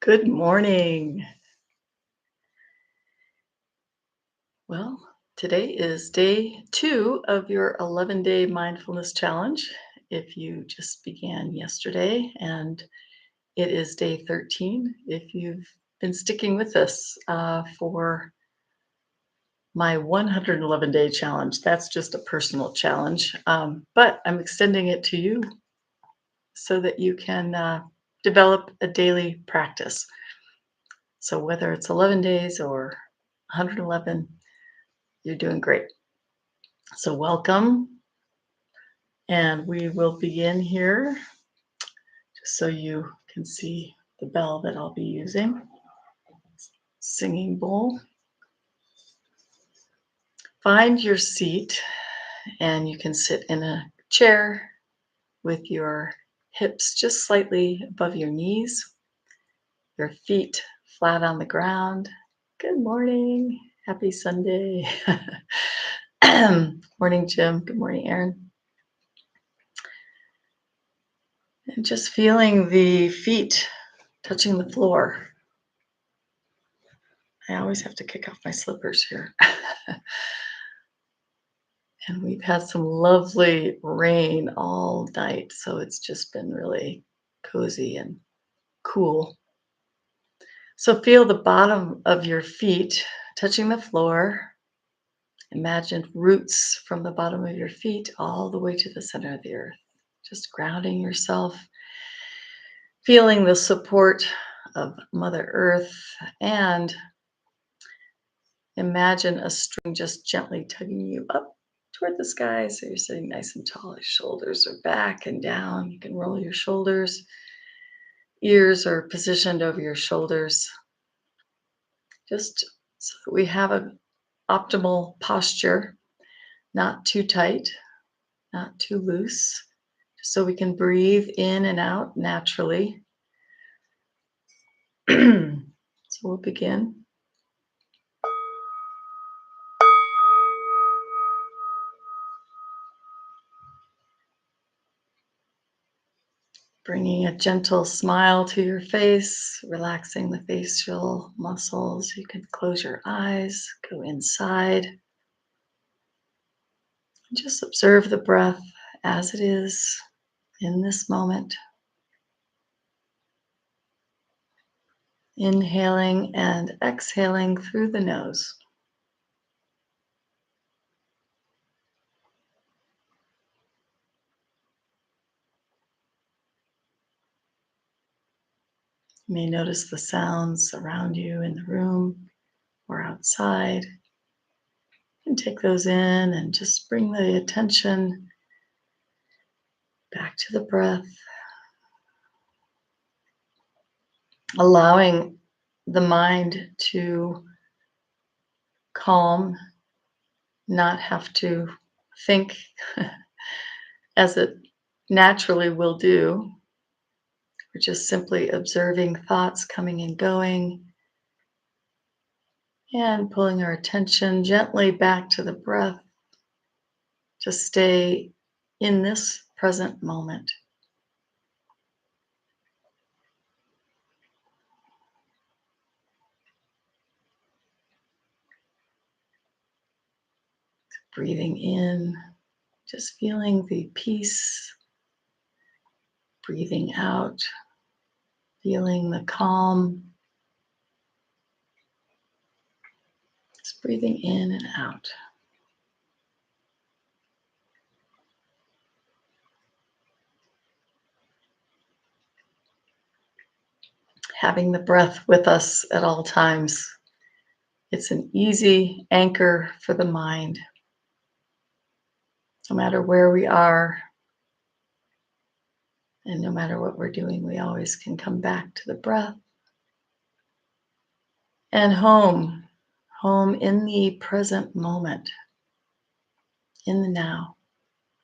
Good morning. Well, today is day 2 of your 11-day mindfulness challenge. If you just began yesterday, and it is day 13 if you've been sticking with us for my 111-day challenge. That's just a personal challenge, but I'm extending it to you so that you can develop a daily practice. So whether it's 11 days or 111, you're doing great. So welcome, and we will begin here just so you can see the bell that I'll be using. Singing bowl. Find your seat, and you can sit in a chair with your hips just slightly above your knees, your feet flat on the ground. Good morning. Happy Sunday. Morning, Jim. Good morning, Aaron. And just feeling the feet touching the floor. I always have to kick off my slippers here. And we've had some lovely rain all night, so it's just been really cozy and cool. So feel the bottom of your feet touching the floor. Imagine roots from the bottom of your feet all the way to the center of the earth. Just grounding yourself, feeling the support of Mother Earth, and imagine a string just gently tugging you up toward the sky. So you're sitting nice and tall. Your shoulders are back and down. You can roll your shoulders. Ears are positioned over your shoulders. Just so that we have an optimal posture, not too tight, not too loose, just so we can breathe in and out naturally. So we'll begin. Bringing a gentle smile to your face, relaxing the facial muscles. You can close your eyes, go inside. Just observe the breath as it is in this moment. Inhaling and exhaling through the nose. You may notice the sounds around you in the room or outside. You can take those in and just bring the attention back to the breath, allowing the mind to calm, not have to think as it naturally will do. We're just simply observing thoughts coming and going and pulling our attention gently back to the breath to stay in this present moment. Breathing in, just feeling the peace. Breathing out, feeling the calm. Just breathing in and out. Having the breath with us at all times. It's an easy anchor for the mind. No matter where we are and no matter what we're doing, we always can come back to the breath. And home in the present moment, in the now,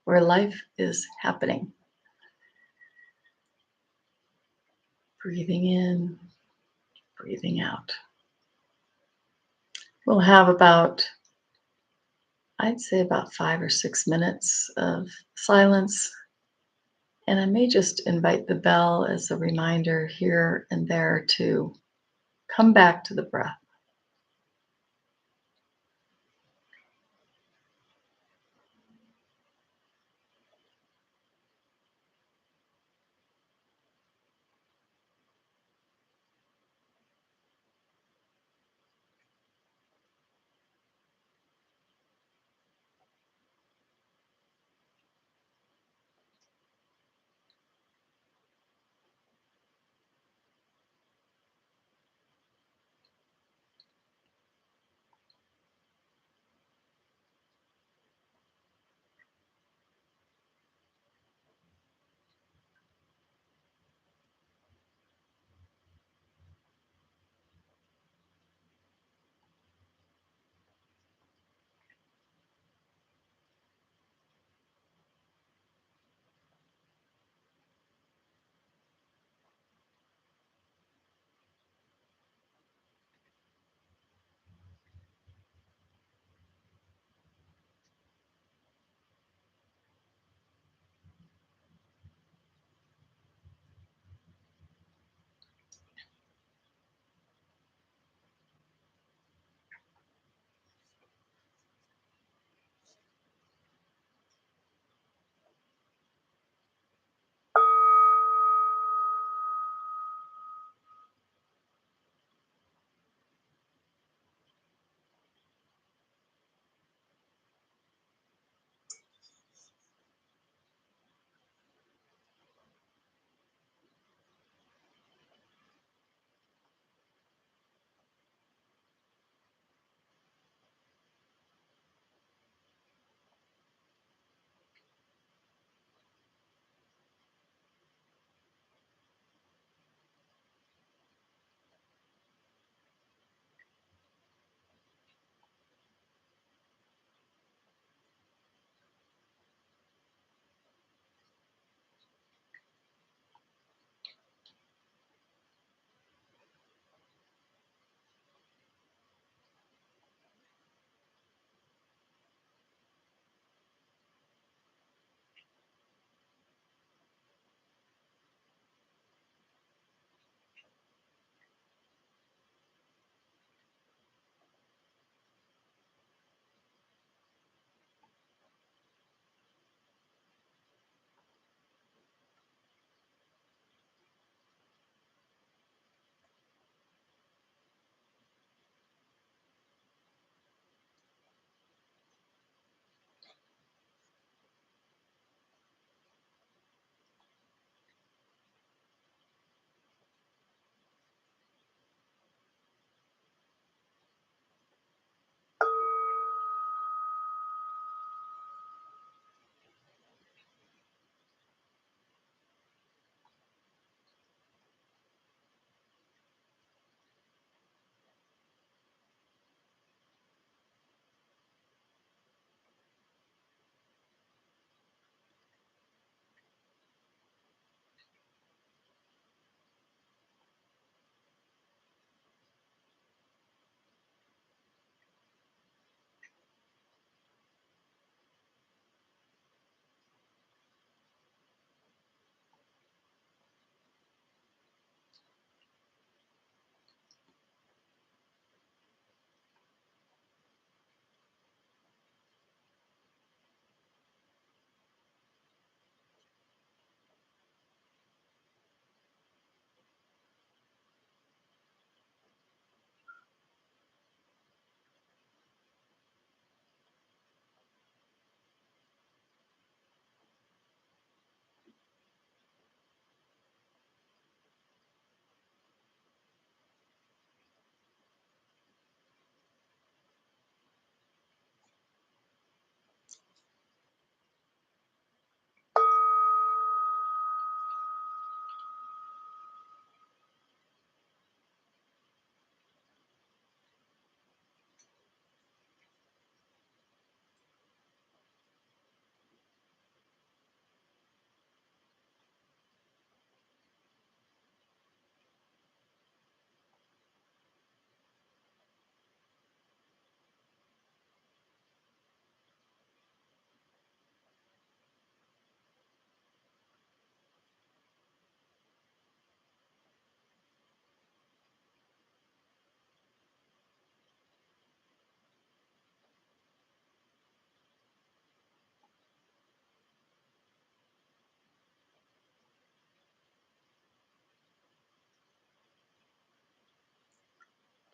where life is happening. Breathing in, breathing out. We'll have I'd say about 5 or 6 minutes of silence. And I may just invite the bell as a reminder here and there to come back to the breath.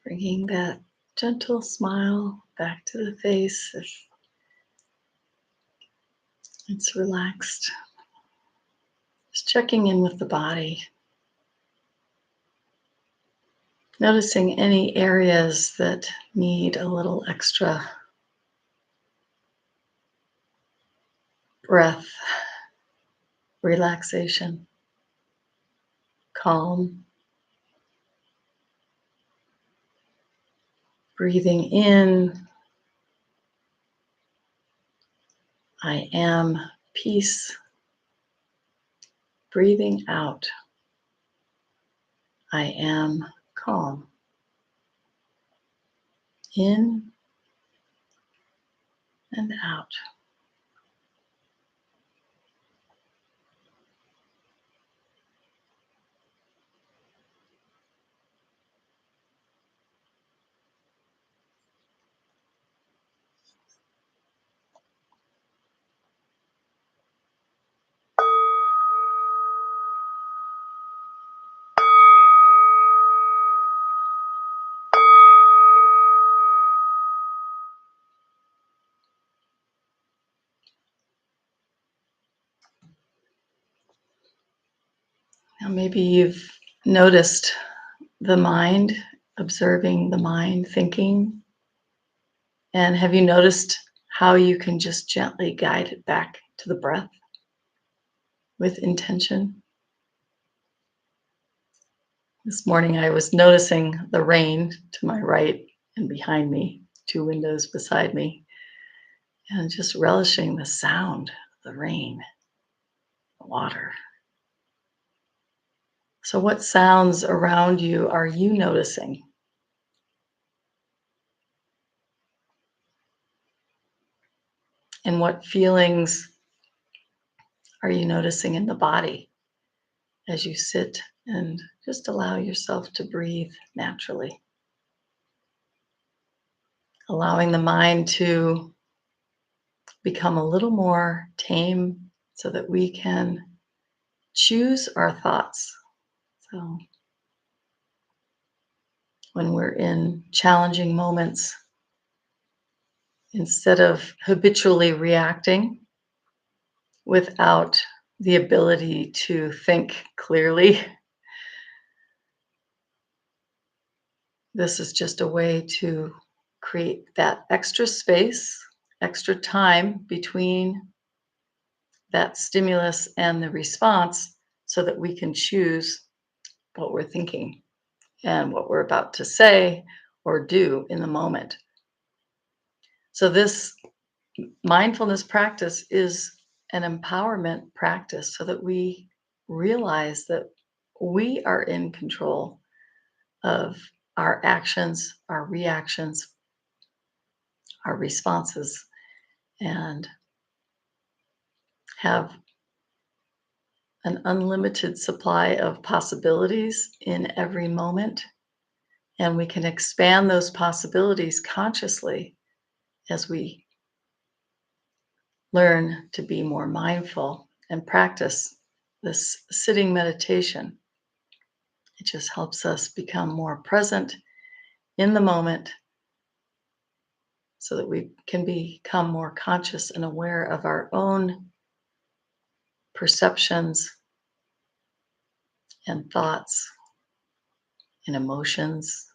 Bringing that gentle smile back to the face if it's relaxed. Just checking in with the body, noticing any areas that need a little extra breath, relaxation, calm. Breathing in, I am peace. Breathing out, I am calm. In and out. Now, maybe you've noticed the mind, observing the mind thinking. And have you noticed how you can just gently guide it back to the breath with intention? This morning, I was noticing the rain to my right and behind me, two windows beside me, and just relishing the sound of the rain, the water. So, what sounds around you are you noticing? And what feelings are you noticing in the body as you sit and just allow yourself to breathe naturally? Allowing the mind to become a little more tame so that we can choose our thoughts. So, when we're in challenging moments, instead of habitually reacting without the ability to think clearly, this is just a way to create that extra space, extra time between that stimulus and the response so that we can choose what we're thinking and what we're about to say or do in the moment. So, this mindfulness practice is an empowerment practice so that we realize that we are in control of our actions, our reactions, our responses, and have an unlimited supply of possibilities in every moment. And we can expand those possibilities consciously as we learn to be more mindful and practice this sitting meditation. It just helps us become more present in the moment so that we can become more conscious and aware of our own perceptions and thoughts and emotions,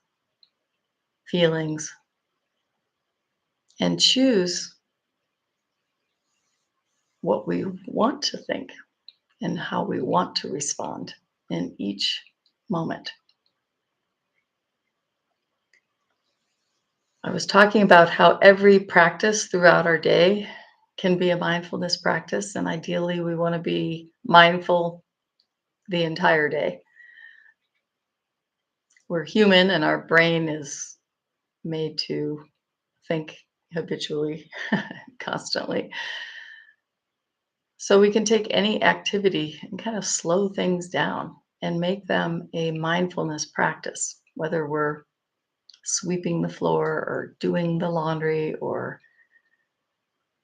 feelings, and choose what we want to think and how we want to respond in each moment. I was talking about how every practice throughout our day can be a mindfulness practice, and ideally, we want to be mindful the entire day. We're human, and our brain is made to think habitually, constantly. So we can take any activity and kind of slow things down and make them a mindfulness practice, whether we're sweeping the floor or doing the laundry or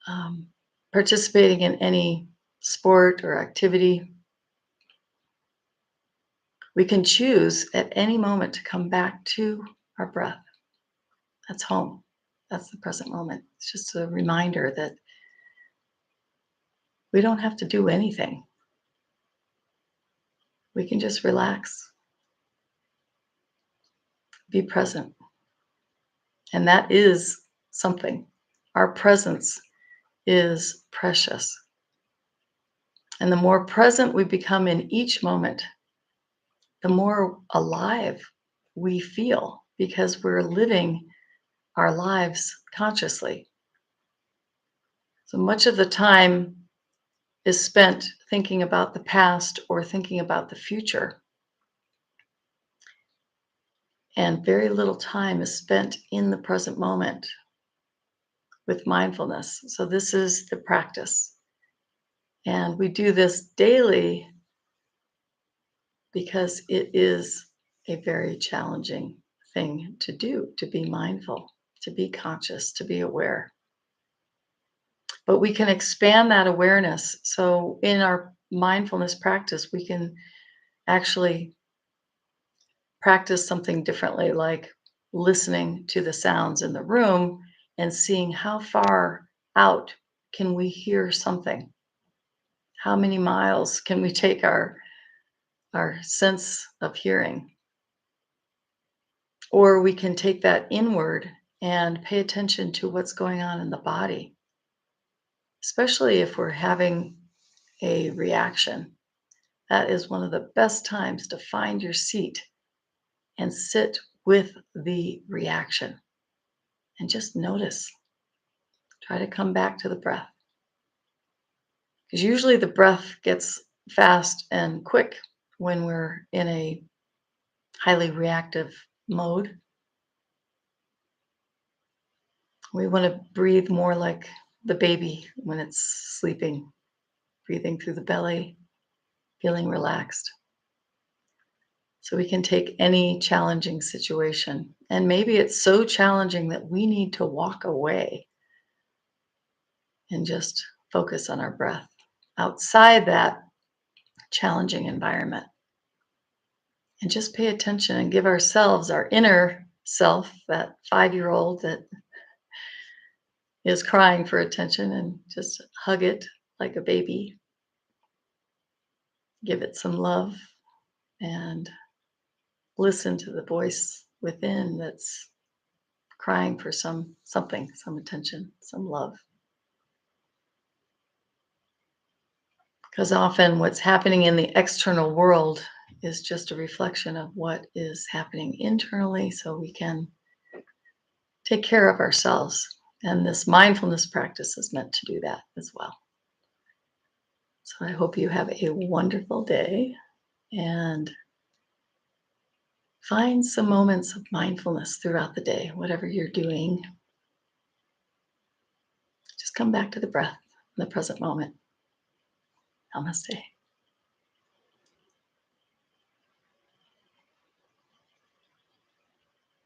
um, participating in any sport or activity. We can choose at any moment to come back to our breath. That's home. That's the present moment. It's just a reminder that we don't have to do anything. We can just relax, be present. And that is something. Our presence is precious. And the more present we become in each moment, the more alive we feel because we're living our lives consciously. So much of the time is spent thinking about the past or thinking about the future, and very little time is spent in the present moment with mindfulness. So, this is the practice. And we do this daily because it is a very challenging thing to do, to be mindful, to be conscious, to be aware. But we can expand that awareness. So, in our mindfulness practice, we can actually practice something differently, like listening to the sounds in the room and seeing how far out can we hear something. How many miles can we take our sense of hearing? Or we can take that inward and pay attention to what's going on in the body, especially if we're having a reaction. That is one of the best times to find your seat and sit with the reaction and just notice. Try to come back to the breath. Because usually the breath gets fast and quick when we're in a highly reactive mode. We want to breathe more like the baby when it's sleeping, breathing through the belly, feeling relaxed. So we can take any challenging situation. And maybe it's so challenging that we need to walk away and just focus on our breath outside that challenging environment. And just pay attention and give ourselves, our inner self, that 5-year-old that is crying for attention, and just hug it like a baby. Give it some love and listen to the voice within that's crying for something, some attention, some love. Because often what's happening in the external world is just a reflection of what is happening internally, so we can take care of ourselves. And this mindfulness practice is meant to do that as well. So I hope you have a wonderful day and find some moments of mindfulness throughout the day, whatever you're doing. Just come back to the breath in the present moment. Namaste.